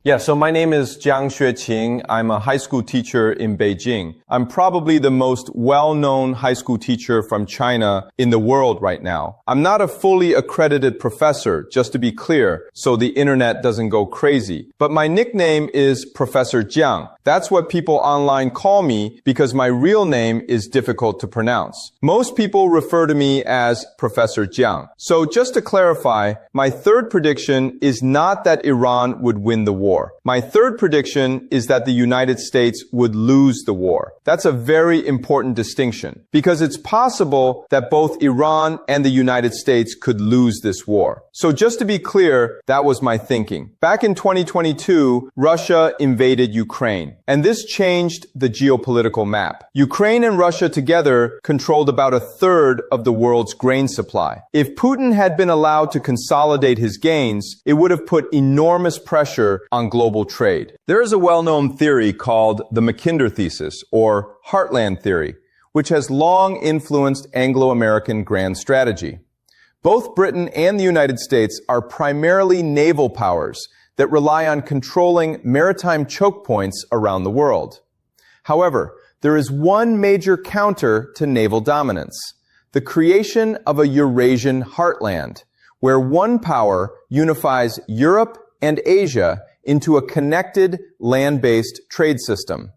Yeah, so my name is Jiang. I'm a high school teacher in Beijing. I'm probably the most well-known high school teacher from China in the world right now. I'm not a fully accredited professor, just to be clear, so the internet doesn't go crazy. But my nickname is Professor Jiang. That's what people online call me because my real name is difficult to pronounce. Most people refer to me as Professor Jiang. So just to clarify, my third prediction is not that Iran would win the war. My third prediction is that the United States would lose the war. That's a very important distinction because it's possible that both Iran and the United States could lose this war. So just to be clear, that was my thinking. Back in 2022, Russia invaded Ukraine, and this changed the geopolitical map. Ukraine and Russia together controlled about a third of the world's grain supply. If Putin had been allowed to consolidate his gains, it would have put enormous pressure on global trade. There is a well-known theory called the Mackinder thesis, or heartland theory, which has long influenced Anglo-American grand strategy. Both Britain and the United States are primarily naval powers that rely on controlling maritime choke points around the world. However, there is one major counter to naval dominance: the creation of a Eurasian heartland, where one power unifies Europe and Asia into a connected land-based trade system.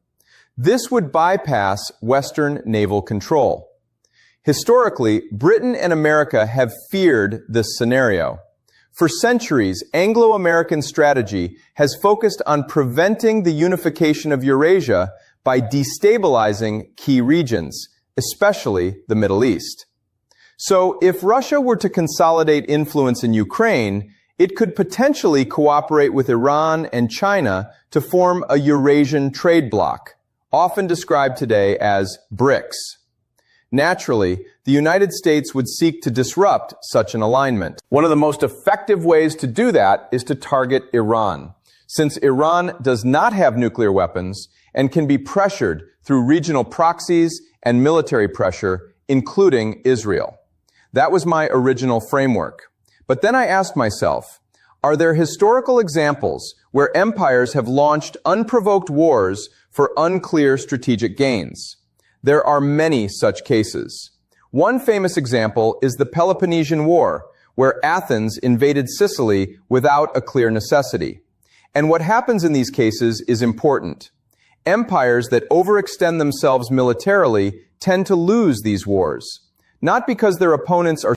This would bypass Western naval control. Historically, Britain and America have feared this scenario. For centuries, Anglo-American strategy has focused on preventing the unification of Eurasia by destabilizing key regions, especially the Middle East. So if Russia were to consolidate influence in Ukraine, it could potentially cooperate with Iran and China to form a Eurasian trade bloc, often described today as BRICS. Naturally, the United States would seek to disrupt such an alignment. One of the most effective ways to do that is to target Iran, since Iran does not have nuclear weapons and can be pressured through regional proxies and military pressure, including Israel. That was my original framework. But then I asked myself, are there historical examples where empires have launched unprovoked wars for unclear strategic gains? There are many such cases. One famous example is the Peloponnesian War, where Athens invaded Sicily without a clear necessity. And what happens in these cases is important. Empires that overextend themselves militarily tend to lose these wars, not because their opponents are